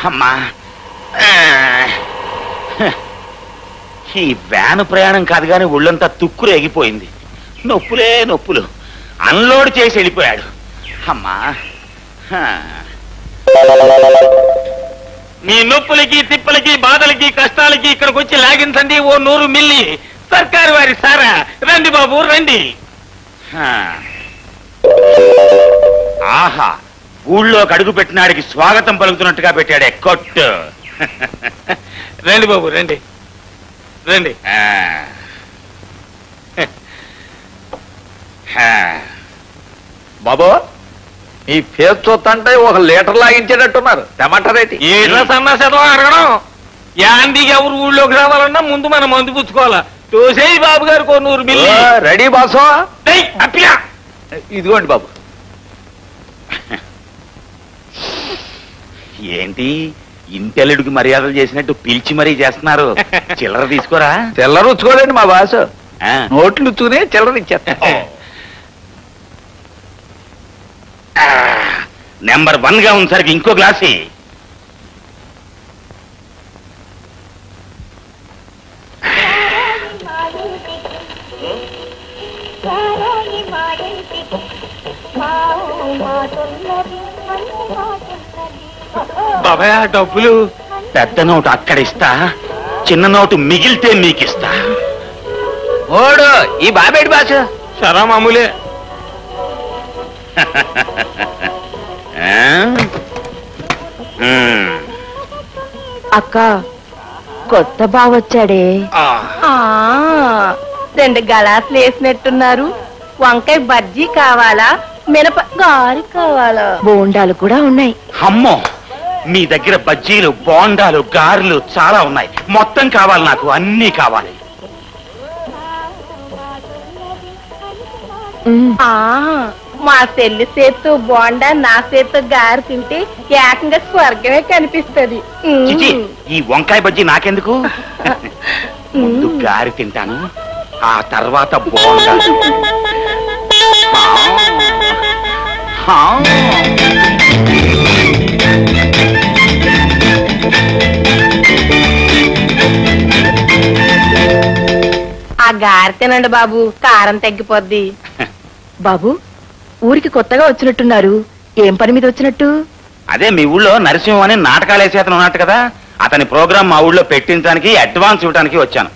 అమ్మా, ఈ వ్యాను ప్రయాణం కాదు కానీ ఒళ్ళంతా తుక్కులు ఎగిపోయింది. నొప్పులే నొప్పులు. అన్లోడ్ చేసి వెళ్ళిపోయాడు. అమ్మా, మీ నొప్పులకి తిప్పలకి బాధలకి కష్టాలకి ఇక్కడికి వచ్చి లాగించండి ఓ 100 మిల్లీ సర్కారు వారి సారా. రండి బాబు రండి. ఆహా, ఊళ్ళోకి అడుగు పెట్టినాడికి స్వాగతం పలుకుతున్నట్టుగా పెట్టాడే కొట్టు. రండి బాబు రండి రండి. బాబు, ఈ ఫేస్ చూస్తుంటే 1 లీటర్ లాగించేటట్టున్నారు. టమాటారేటి ఏదో సన్నాశతం అడగడం. యాందికి ఎవరు ఊళ్ళోకి రావాలన్నా ముందు మనం మందు పుచ్చుకోవాలా. చూసేయి బాబు గారికి 100 మిల్లీ. Ready boss. అప్పియా, ఇదిగోండి బాబు. ఏంటి ఇంటెల్లుడికి మర్యాదలు చేసినట్టు పిలిచి మరీ చేస్తున్నారు? చిల్లర తీసుకోరా. చిల్లర ఉచ్చుకోదండి మా బాసు. నోట్లు ఉచ్చుకునే చిల్లర ఇచ్చేస్తా. నెంబర్ 1 గా ఉంది సరికి ఇంకో గ్లాసి. బాబాయ్, డబ్బులు పెద్ద నోటు అక్కడిస్తా, చిన్న నోటు మిగిలితే మీకిస్తా. ఓడు ఈ బాబేటి బాసు. సరా మామూలే. అక్క, కొత్త బావొచ్చాడే. 2 గలాసులు వేసినట్టున్నారు. వంకాయ బజ్జీ కావాలా, మినప గారి కావాలా? బోండాలు కూడా ఉన్నాయి. అమ్మో, మీ దగ్గర బజ్జీలు బోండాలు గారెలు చాలా ఉన్నాయి. మొత్తం కావాలి నాకు, అన్నీ కావాలి. మా చెల్లి చేత్తు బోండా, నా చేత్తు గారి తింటే ఏకంగా స్వర్గమే కనిపిస్తుంది. చిచి, ఈ వంకాయ బజ్జీ నాకెందుకు? ముందు గారి తింటాను, ఆ తర్వాత బోండా. ఆ గారి తినండి బాబు, కారం తగ్గిపోద్ది. బాబు, ఊరికి కొత్తగా వచ్చినట్టున్నారు. ఏం పని మీద వచ్చినట్టు? అదే మీ ఊళ్ళో నరసింహం అని నాటకాలు వేసేతను ఉన్నట్టు కదా, అతని ప్రోగ్రామ్ మా ఊళ్ళో పెట్టించడానికి అడ్వాన్స్ ఇవ్వడానికి వచ్చాను.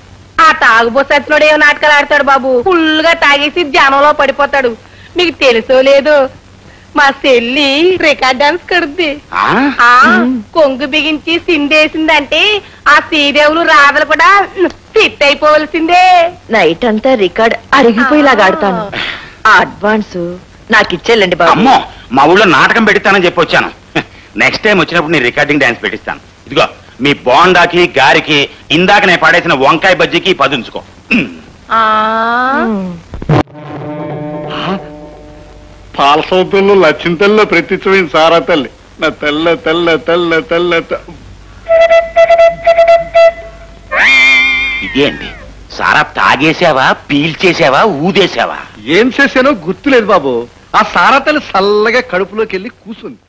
ఆ తాగుబోసచ్చినోడు ఏమో నాటకాలు ఆడతాడు బాబు. ఫుల్ గా తాగేసి జనంలో పడిపోతాడు. మీకు తెలుసో లేదో, మా చెల్లి రికార్డ్ డాన్స్ కడుద్ది. కొంగు బిగించి సిందేసిందంటే ఆ శ్రీదేవులు రాధలు కూడా ఫిట్ అయిపోవలసిందే. నైట్ అంతా రికార్డ్ అరిగిపోయేలాగా ఆడతాను. అడ్వాన్స్ నాకు ఇచ్చేళ్ళండి బాబు. అమ్మో, మా ఊళ్ళో నాటకం పెట్టిస్తానని చెప్పి వచ్చాను. నెక్స్ట్ టైం వచ్చినప్పుడు నీ రికార్డింగ్ డాన్స్ పెట్టిస్తాను. ఇదిగో మీ బోండాకి గారికి ఇందాక నేను పడేసిన వంకాయ బజ్జీకి 10 ఉంచుకో. పాల సౌతుల్లో లక్ష్మితల్లో ప్రత్యక్షమైన సారా తల్లి, నా తెల్ల తెల్ల తెల్ల తెల్ల. ఇదేంటి, సారా తాగేసావా, పీల్చేసావా, ఊదేసావా? ఏం చేశానో గుర్తులేదు బాబు. ఆ సారా తల్లి చల్లగా కడుపులోకి వెళ్ళి కూర్చుంది.